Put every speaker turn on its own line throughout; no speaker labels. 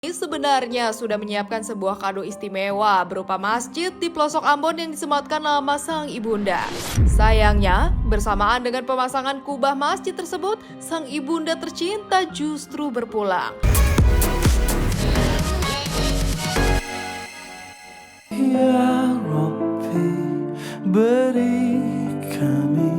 Sebenarnya sudah menyiapkan sebuah kado istimewa berupa masjid di pelosok Ambon yang disematkan nama sang ibunda. Sayangnya, bersamaan dengan pemasangan kubah masjid tersebut, sang ibunda tercinta justru berpulang.
Ya Rabbi, beri kami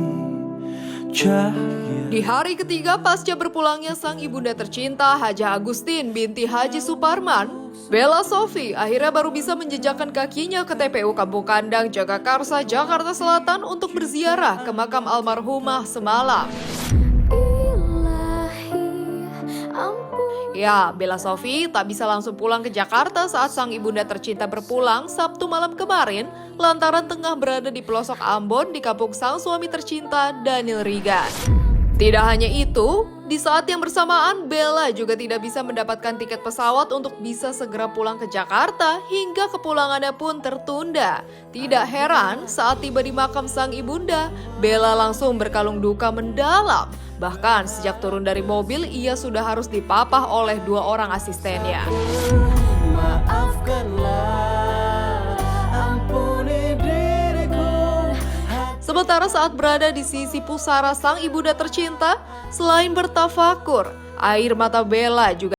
cahaya.
Di hari ketiga pasca berpulangnya sang ibunda tercinta Hajah Agustin binti Haji Suparman, Bella Sophie akhirnya baru bisa menjejakkan kakinya ke TPU Kampung Kandang, Jagakarsa, Jakarta Selatan untuk berziarah ke makam almarhumah semalam. Ya, Bella Sophie tak bisa langsung pulang ke Jakarta saat sang ibunda tercinta berpulang Sabtu malam kemarin lantaran tengah berada di pelosok Ambon di kampung sang suami tercinta Daniel Rigan. Tidak hanya itu, di saat yang bersamaan Bella juga tidak bisa mendapatkan tiket pesawat untuk bisa segera pulang ke Jakarta hingga kepulangannya pun tertunda. Tidak heran saat tiba di makam sang ibunda, Bella langsung berkalung duka mendalam. Bahkan sejak turun dari mobil ia sudah harus dipapah oleh 2 orang asistennya. Sementara saat berada di sisi pusara sang ibunda tercinta, selain bertafakur, air mata Bella juga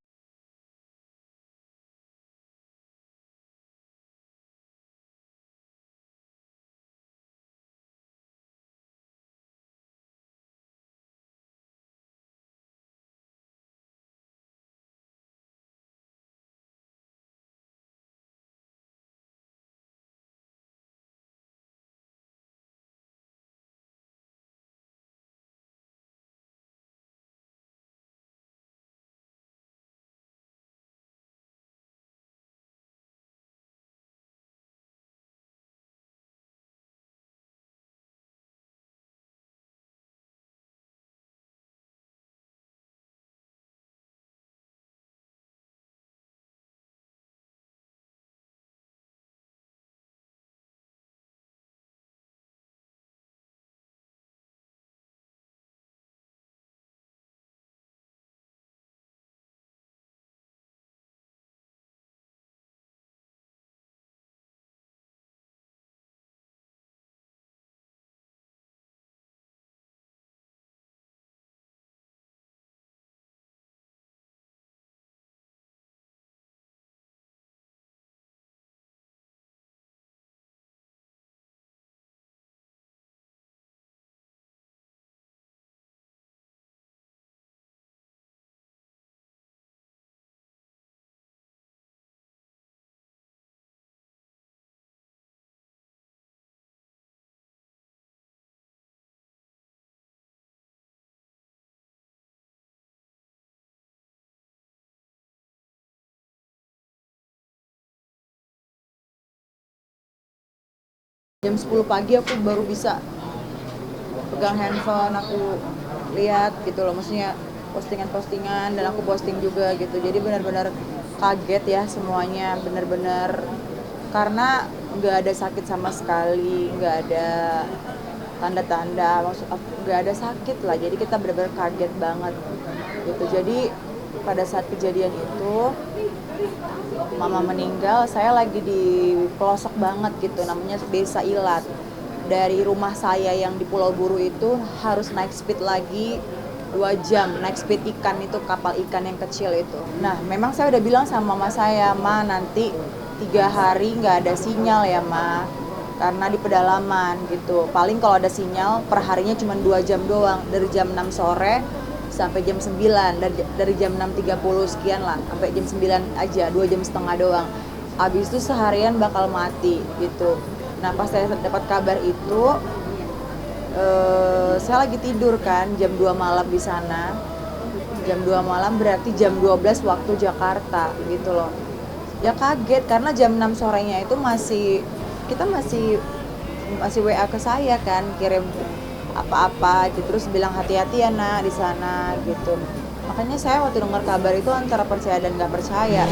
Jam 10 pagi aku baru bisa pegang handphone, aku lihat gitu loh, maksudnya postingan-postingan dan aku posting juga gitu. Jadi benar-benar kaget ya semuanya, benar-benar karena nggak ada sakit sama sekali, nggak ada tanda-tanda, maksud nggak ada sakit lah. Jadi kita benar-benar kaget banget gitu. Jadi pada saat kejadian itu mama meninggal, saya lagi di pelosok banget gitu, namanya Desa Ilat. Dari rumah saya yang di Pulau Buru itu harus naik speed lagi 2 jam, naik speed ikan itu, kapal ikan yang kecil itu. Nah, memang saya udah bilang sama mama saya, Ma nanti 3 hari nggak ada sinyal ya Ma, karena di pedalaman gitu. Paling kalau ada sinyal per harinya cuma 2 jam doang, dari jam 6 sore sampai jam 9, dari jam 6.30 sekian lah sampai jam 9 aja, 2,5 jam doang. Habis itu seharian bakal mati gitu. Nah pas saya dapat kabar itu, saya lagi tidur kan jam 2 malam di sana. Jam 2 malam berarti jam 12 waktu Jakarta gitu loh. Ya kaget karena jam 6 sorenya itu kita masih WA ke saya kan, kirim apa-apa gitu, terus bilang hati-hati ya nak di sana gitu. Makanya saya waktu dengar kabar itu antara percaya dan nggak percaya.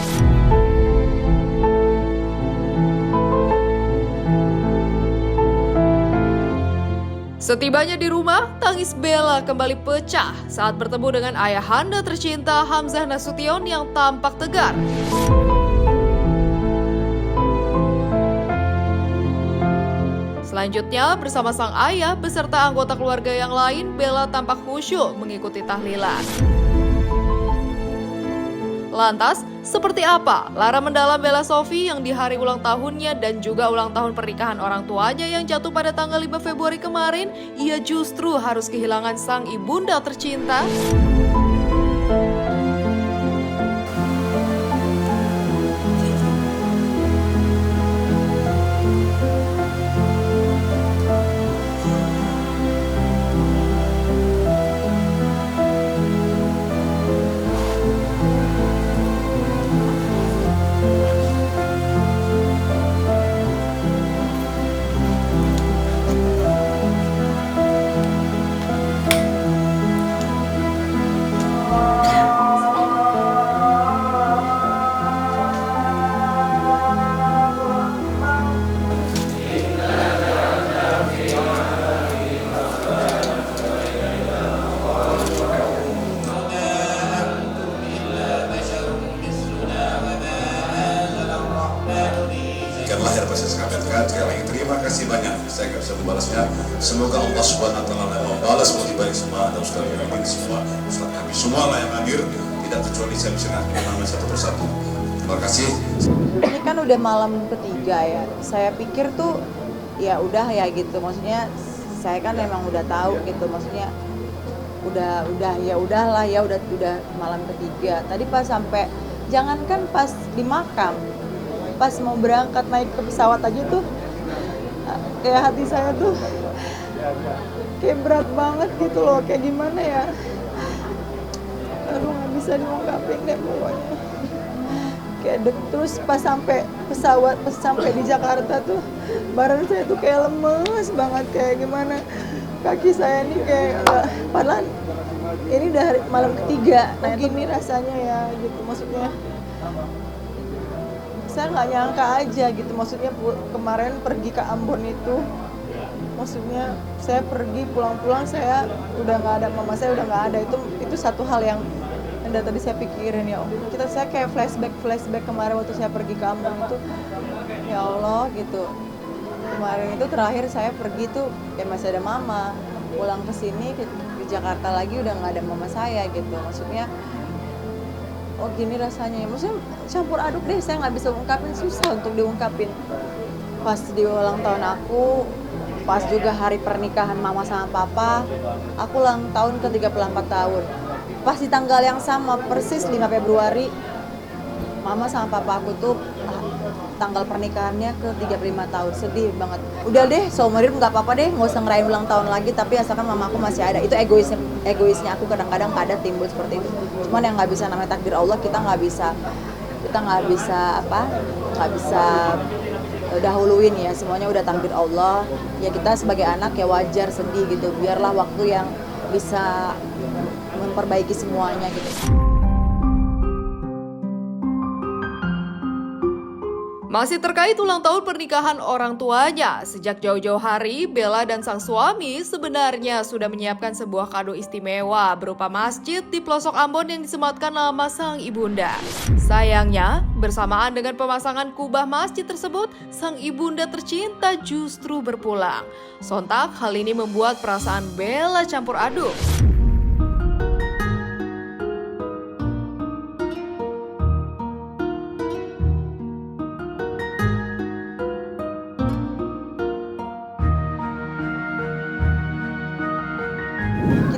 Setibanya di rumah, tangis Bella kembali pecah saat bertemu dengan ayahanda tercinta Hamzah Nasution yang tampak tegar. Selanjutnya, bersama sang ayah beserta anggota keluarga yang lain, Bella tampak khusyuk mengikuti tahlilan. Lantas, seperti apa lara mendalam Bella Sofie yang di hari ulang tahunnya dan juga ulang tahun pernikahan orang tuanya yang jatuh pada tanggal 5 Februari kemarin, ia justru harus kehilangan sang ibunda tercinta?
Lahir pas saya sampaikan, sekali lagi terima kasih banyak, saya nggak bisa membalasnya. Semoga Allah Subhanahu Wa Taala membalas budi baik semua dan sekali lagi semua Ustaz Habib semua lah yang hadir, tidak kecuali saya bisa nama satu persatu. Terima kasih.
Ini kan udah malam ketiga ya, saya pikir tuh ya udah ya gitu, maksudnya saya kan memang udah tahu gitu, maksudnya udah ya udahlah ya udah malam ketiga. Tadi pas sampai jangankan pas di makam, pas mau berangkat naik ke pesawat aja tuh kayak hati saya tuh kayak berat banget gitu loh, kayak gimana ya, aduh nggak bisa diungkapin deh pokoknya. Kayak terus pas sampai pesawat, pas sampai di Jakarta tuh badan saya tuh kayak lemes banget, kayak gimana kaki saya ini kayak padahal ini udah malam ketiga, nah gini rasanya ya gitu, maksudnya saya nggak nyangka aja gitu, maksudnya kemarin pergi ke Ambon itu, maksudnya saya pergi pulang-pulang saya udah nggak ada, mama saya udah nggak ada, itu satu hal yang dari tadi saya pikirin, ya saya kayak flashback kemarin waktu saya pergi ke Ambon itu, ya Allah gitu, kemarin itu terakhir saya pergi tuh ya masih ada mama, pulang ke sini di Jakarta lagi udah nggak ada mama saya gitu, maksudnya oh gini rasanya, maksudnya campur aduk deh, saya nggak bisa ungkapin, susah untuk diungkapin. Pas di ulang tahun aku, pas juga hari pernikahan mama sama papa, aku ulang tahun ke 34 tahun. Pas di tanggal yang sama, persis 5 Februari, mama sama papa aku tuh tanggal pernikahannya ke 35 tahun, sedih banget. Udah deh, seumur hidup nggak apa-apa deh, nggak usah ngerayain ulang tahun lagi, tapi asalkan mama aku masih ada. Itu egoisnya aku kadang-kadang timbul seperti itu. Cuman yang nggak bisa, namanya takdir Allah, kita nggak bisa dahuluin ya, semuanya udah takdir Allah. Ya kita sebagai anak ya wajar sedih gitu, biarlah waktu yang bisa memperbaiki semuanya gitu.
Masih terkait ulang tahun pernikahan orang tuanya, sejak jauh-jauh hari, Bella dan sang suami sebenarnya sudah menyiapkan sebuah kado istimewa berupa masjid di pelosok Ambon yang disematkan nama sang ibunda. Sayangnya, bersamaan dengan pemasangan kubah masjid tersebut, sang ibunda tercinta justru berpulang. Sontak, hal ini membuat perasaan Bella campur aduk.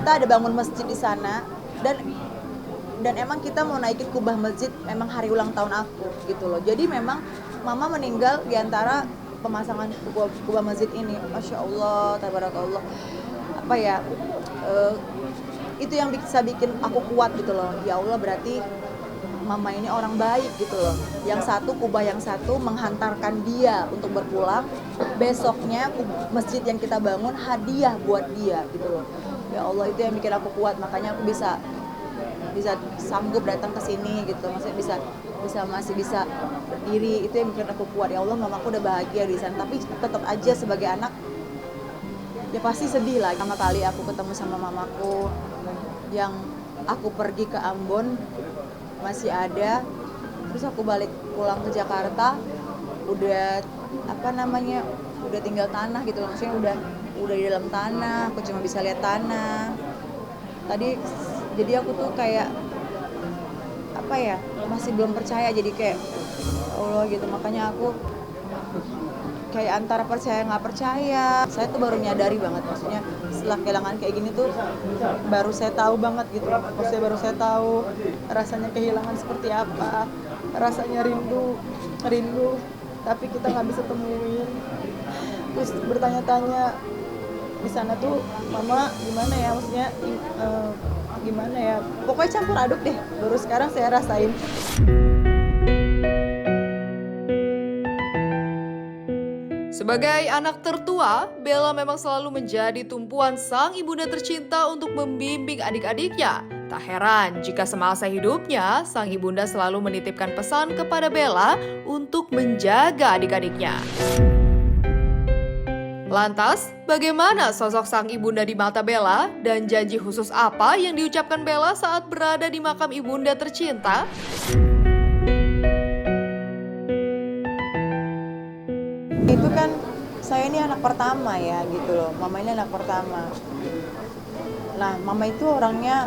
Kita ada bangun masjid di sana, dan emang kita mau naikin kubah masjid memang hari ulang tahun aku gitu loh. Jadi memang mama meninggal di antara pemasangan kubah masjid ini. Masya Allah, tabarakallah. Apa ya, itu yang bisa bikin aku kuat gitu loh. Ya Allah, berarti mama ini orang baik gitu loh. Yang satu, kubah yang satu menghantarkan dia untuk berpulang. Besoknya masjid yang kita bangun hadiah buat dia gitu loh. Ya Allah, itu yang bikin aku kuat, makanya aku bisa sanggup datang ke sini gitu, maksudnya masih bisa berdiri, itu yang bikin aku kuat. Ya Allah, mamaku udah bahagia di sana, tapi tetap aja sebagai anak Ya pasti sedih lah. Pertama kali aku ketemu sama mamaku yang aku pergi ke Ambon masih ada, terus aku balik pulang ke Jakarta udah udah tinggal tanah gitu, maksudnya udah di dalam tanah, aku cuma bisa lihat tanah. Jadi aku tuh kayak masih belum percaya, jadi kayak Allah gitu, makanya aku kayak antara percaya nggak percaya. Saya tuh baru nyadari banget, maksudnya setelah kehilangan kayak gini tuh baru saya tahu banget gitu, maksudnya baru saya tahu rasanya kehilangan seperti apa, rasanya rindu tapi kita nggak bisa temuin, terus bertanya-tanya di sana tuh mama gimana ya, maksudnya gimana ya, pokoknya campur aduk deh, baru sekarang saya rasain.
Sebagai anak tertua, Bella memang selalu menjadi tumpuan sang ibunda tercinta untuk membimbing adik-adiknya. Tak heran jika semasa hidupnya, sang ibunda selalu menitipkan pesan kepada Bella untuk menjaga adik-adiknya. Lantas, bagaimana sosok sang ibunda di mata Bella dan janji khusus apa yang diucapkan Bella saat berada di makam ibunda tercinta?
Itu kan saya ini anak pertama ya gitu loh, mama ini anak pertama. Nah mama itu orangnya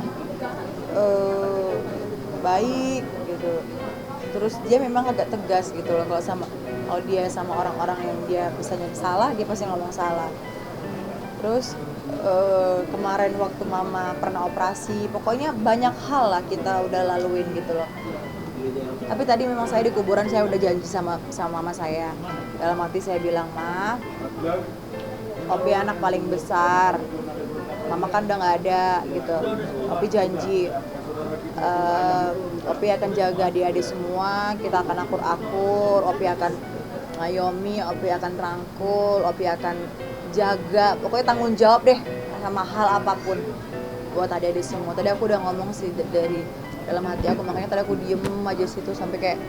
baik gitu, terus dia memang agak tegas gitu loh, kalau dia sama orang-orang yang dia misalnya salah, dia pasti ngomong salah. Terus kemarin waktu mama pernah operasi, pokoknya banyak hal lah kita udah laluin gitu loh. Tapi tadi memang saya di kuburan, saya udah janji sama mama saya. Dalam hati saya bilang, Ma, Opi anak paling besar, mama kan udah nggak ada gitu. Opi janji, Opi akan jaga adik-adik semua, kita akan akur-akur, Opi akan ngayomi, Opi akan rangkul, Opi akan jaga, pokoknya tanggung jawab deh sama hal apapun buat adik-adik semua. Tadi aku udah ngomong sih dari dalam hati aku, makanya tadi aku diem aja situ sampai kayak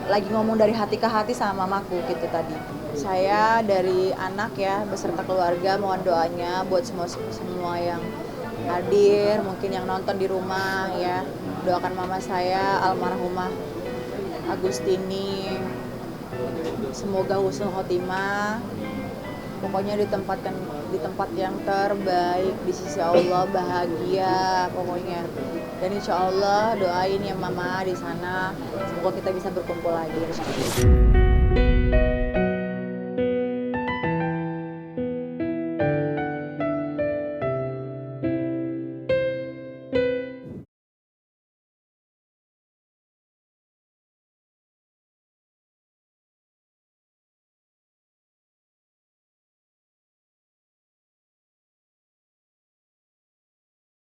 lagi ngomong dari hati ke hati sama mamaku gitu tadi. Saya dari anak ya beserta keluarga mohon doanya buat semua yang hadir, mungkin yang nonton di rumah ya, doakan mama saya almarhumah Agustini semoga husnul khotimah, pokoknya ditempatkan di tempat yang terbaik di sisi Allah, bahagia pokoknya. Dan insya Allah doain ya mama di sana, semoga kita bisa berkumpul lagi.